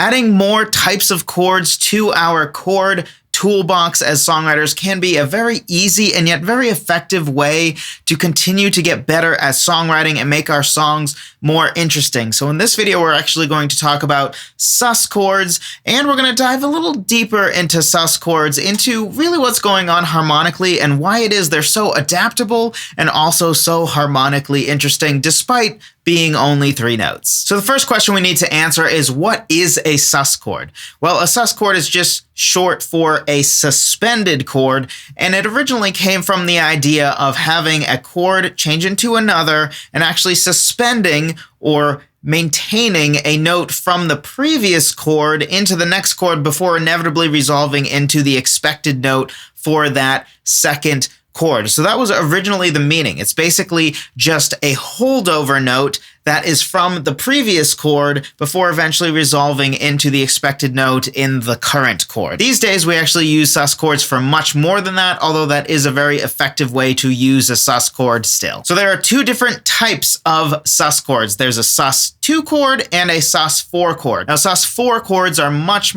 Adding more types of chords to our chord toolbox as songwriters can be a very easy and yet very effective way to continue to get better at songwriting and make our songs more interesting. So in this video, we're actually going to talk about sus chords, and we're going to dive a little deeper into sus chords, into really what's going on harmonically and why it is they're so adaptable and also so harmonically interesting despite being only 3 notes. So the first question we need to answer is, what is a sus chord? Well, a sus chord is just short for a suspended chord, and it originally came from the idea of having a chord change into another and actually suspending or maintaining a note from the previous chord into the next chord before inevitably resolving into the expected note for that second chord. So that was originally the meaning. It's basically just a holdover note that is from the previous chord before eventually resolving into the expected note in the current chord. These days, we actually use sus chords for much more than that, although that is a very effective way to use a sus chord still. So there are 2 different types of sus chords. There's a sus2 chord and a sus4 chord. Now, sus4 chords are much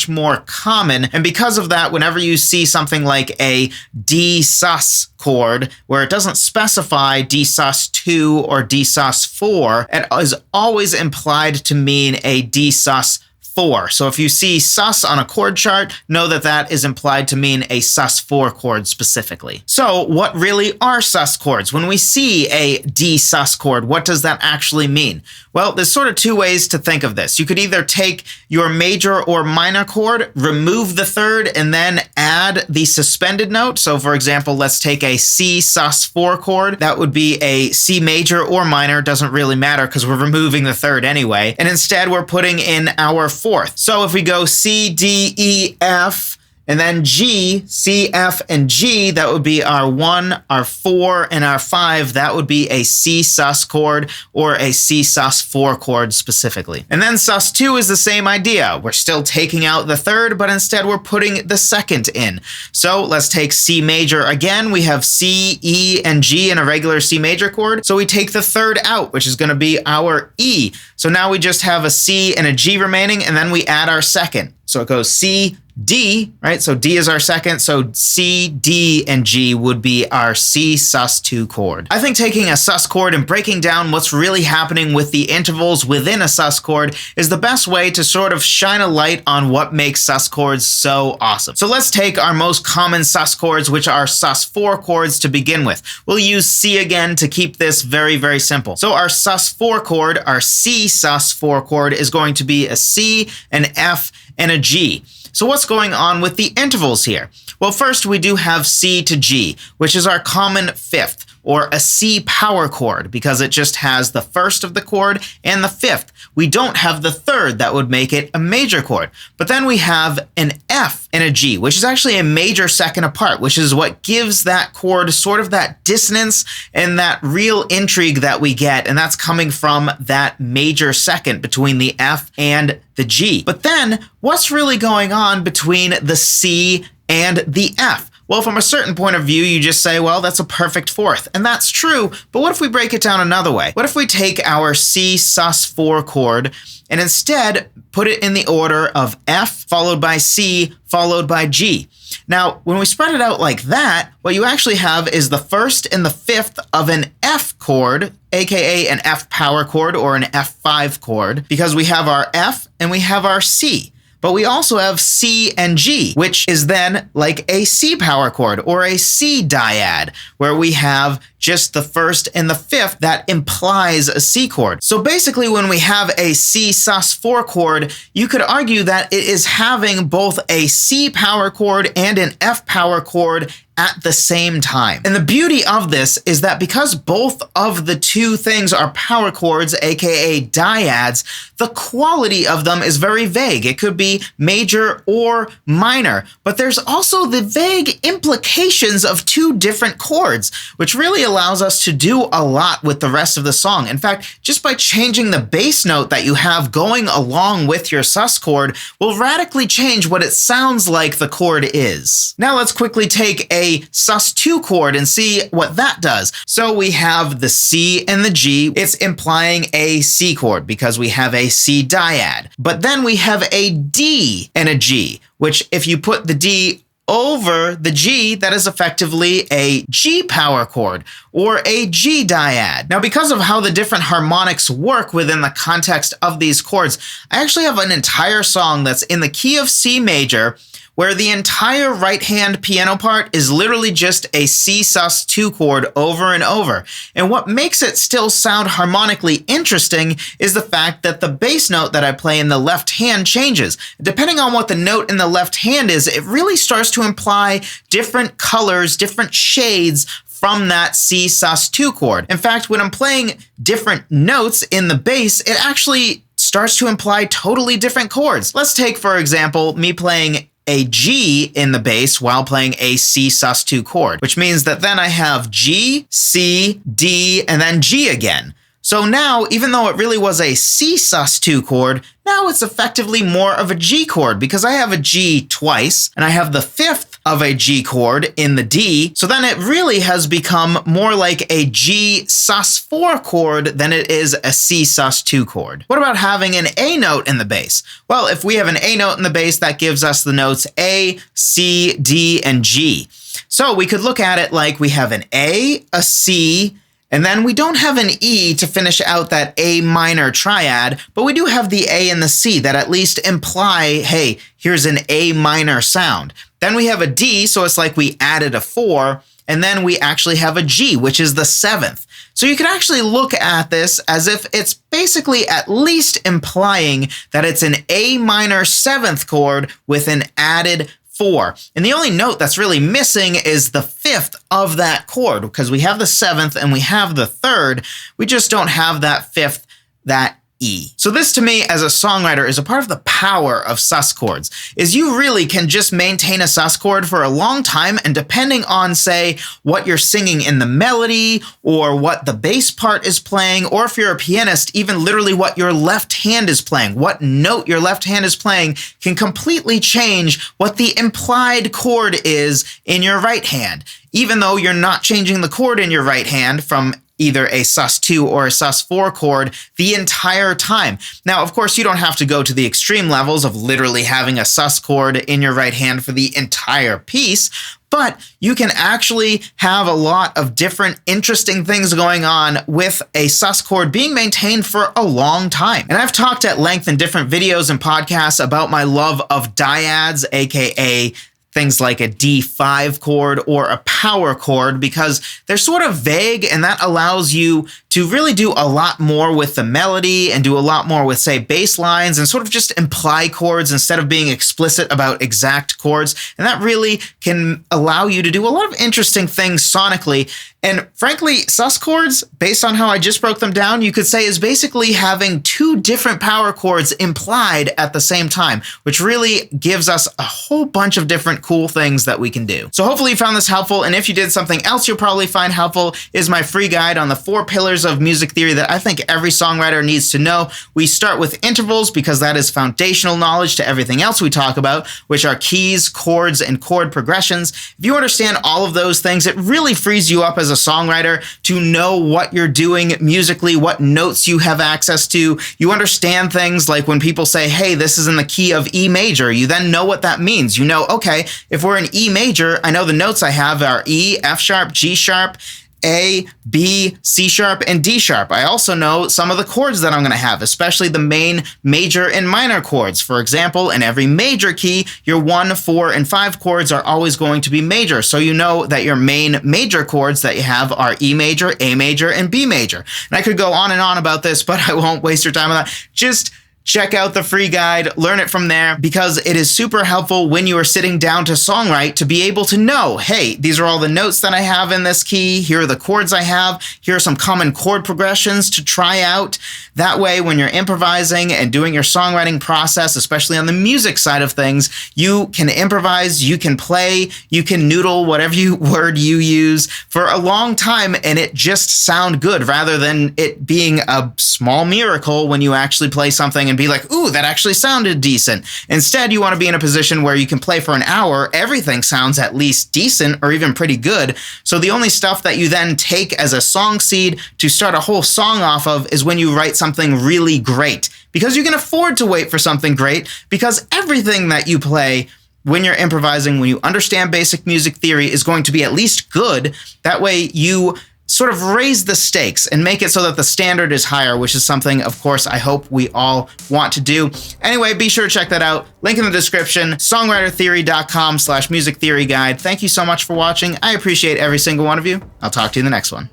more common, and because of that, whenever you see something like a D sus chord where it doesn't specify D sus2 or D sus4, it is always implied to mean a D sus4. So if you see sus on a chord chart, know that that is implied to mean a sus4 chord specifically. So what really are sus chords? When we see a D sus chord, what does that actually mean? Well, there's sort of 2 ways to think of this. You could either take your major or minor chord, remove the third, and then add the suspended note. So for example, let's take a C sus4 chord. That would be a C major or minor, doesn't really matter because we're removing the third anyway. And instead we're putting in our 4th. So if we go C, D, E, F, and then G, C, F, and G, that would be our 1, our 4, and our 5. That would be a C sus chord or a C sus4 chord specifically. And then sus2 is the same idea. We're still taking out the third, but instead we're putting the second in. So let's take C major again. We have C, E, and G in a regular C major chord. So we take the third out, which is going to be our E. So now we just have a C and a G remaining, and then we add our second. So it goes C, D, right? So D is our second. So C, D, and G would be our C sus2 chord. I think taking a sus chord and breaking down what's really happening with the intervals within a sus chord is the best way to sort of shine a light on what makes sus chords so awesome. So let's take our most common sus chords, which are sus4 chords to begin with. We'll use C again to keep this very simple. So our sus4 chord, our C sus4 chord, is going to be a C, an F, and a G. So what's going on with the intervals here? Well, first we do have C to G, which is our common 5th, or a C power chord, because it just has the first of the chord and the 5th. We don't have the third. That would make it a major chord. But then we have an F and a G, which is actually a major second apart, which is what gives that chord sort of that dissonance and that real intrigue that we get. And that's coming from that major second between the F and the G. But then what's really going on between the C and the F? Well, from a certain point of view, you just say, well, that's a perfect 4th. And that's true, but what if we break it down another way? What if we take our C sus4 chord and instead put it in the order of F followed by C followed by G? Now, when we spread it out like that, what you actually have is the 1st and the 5th of an F chord, aka an F power chord or an F5 chord, because we have our F and we have our C. But we also have C and G, which is then like a C power chord or a C dyad, where we have just the 1st and the 5th that implies a C chord. So basically, when we have a C sus4 chord, you could argue that it is having both a C power chord and an F power chord at the same time. And the beauty of this is that because both of the 2 things are power chords, aka dyads, the quality of them is very vague. It could be major or minor, but there's also the vague implications of 2 different chords, which really allows us to do a lot with the rest of the song. In fact, just by changing the bass note that you have going along with your sus chord will radically change what it sounds like the chord is. Now let's quickly take a a sus2 chord and see what that does. So we have the C and the G. It's implying a C chord because we have a C dyad. But then we have a D and a G, which if you put the D over the G, that is effectively a G power chord or a G dyad. Now, because of how the different harmonics work within the context of these chords, I actually have an entire song that's in the key of C major, where the entire right-hand piano part is literally just a C sus2 chord over and over. And what makes it still sound harmonically interesting is the fact that the bass note that I play in the left hand changes. Depending on what the note in the left hand is, it really starts to imply different colors, different shades from that C sus2 chord. In fact, when I'm playing different notes in the bass, it actually starts to imply totally different chords. Let's take, for example, me playing a G in the bass while playing a C sus2 chord, which means that then I have G, C, D, and then G again. So now, even though it really was a C sus2 chord, now it's effectively more of a G chord because I have a G twice and I have the fifth of a G chord in the D. So then it really has become more like a G sus4 chord than it is a C sus2 chord. What about having an A note in the bass? Well, if we have an A note in the bass, that gives us the notes A, C, D, and G. So we could look at it like we have an A, a C, and then we don't have an E to finish out that A minor triad, but we do have the A and the C that at least imply, hey, here's an A minor sound. Then we have a D, so it's like we added a 4, and then we actually have a G, which is the 7th. So you can actually look at this as if it's basically at least implying that it's an A minor 7th chord with an added 4. And the only note that's really missing is the 5th of that chord, because we have the 7th and we have the 3rd. We just don't have that 5th, that E. So this to me as a songwriter is a part of the power of sus chords, is you really can just maintain a sus chord for a long time, and depending on, say, what you're singing in the melody or what the bass part is playing, or if you're a pianist, even literally what your left hand is playing, what note your left hand is playing can completely change what the implied chord is in your right hand, even though you're not changing the chord in your right hand from either a sus2 or a sus4 chord the entire time. Now, of course, you don't have to go to the extreme levels of literally having a sus chord in your right hand for the entire piece, but you can actually have a lot of different interesting things going on with a sus chord being maintained for a long time. And I've talked at length in different videos and podcasts about my love of dyads, aka things like a D5 chord or a power chord, because they're sort of vague, and that allows you to really do a lot more with the melody and do a lot more with, say, bass lines and sort of just imply chords instead of being explicit about exact chords. And that really can allow you to do a lot of interesting things sonically. And frankly, sus chords, based on how I just broke them down, you could say is basically having two different power chords implied at the same time, which really gives us a whole bunch of different cool things that we can do. So hopefully you found this helpful, and if you did, something else you'll probably find helpful is my free guide on the 4 pillars of music theory that I think every songwriter needs to know. We start with intervals because that is foundational knowledge to everything else we talk about, which are keys, chords, and chord progressions. If you understand all of those things, it really frees you up as a songwriter to know what you're doing musically, what notes you have access to. You understand things like when people say, hey, this is in the key of E major, you then know what that means. You know, okay, if we're in E major, I know the notes I have are E, F sharp, G sharp, A, B, C sharp, and D sharp. I also know some of the chords that I'm going to have, especially the main major and minor chords. For example, in every major key, your 1, 4, and 5 chords are always going to be major. So you know that your main major chords that you have are E major, A major, and B major. And I could go on and on about this, but I won't waste your time on that. Just check out the free guide, learn it from there, because it is super helpful when you are sitting down to songwrite to be able to know, hey, these are all the notes that I have in this key, here are the chords I have, here are some common chord progressions to try out. That way, when you're improvising and doing your songwriting process, especially on the music side of things, you can improvise, you can play, you can noodle, whatever word you use, for a long time, and it just sound good, rather than it being a small miracle when you actually play something and be like, ooh, that actually sounded decent. Instead, you want to be in a position where you can play for an hour, everything sounds at least decent or even pretty good. So the only stuff that you then take as a song seed to start a whole song off of is when you write something really great. Because you can afford to wait for something great, because everything that you play when you're improvising, when you understand basic music theory, is going to be at least good. That way you sort of raise the stakes and make it so that the standard is higher, which is something, of course, I hope we all want to do. Anyway, be sure to check that out. Link in the description, songwritertheory.com/music theory guide. Thank you so much for watching. I appreciate every single one of you. I'll talk to you in the next one.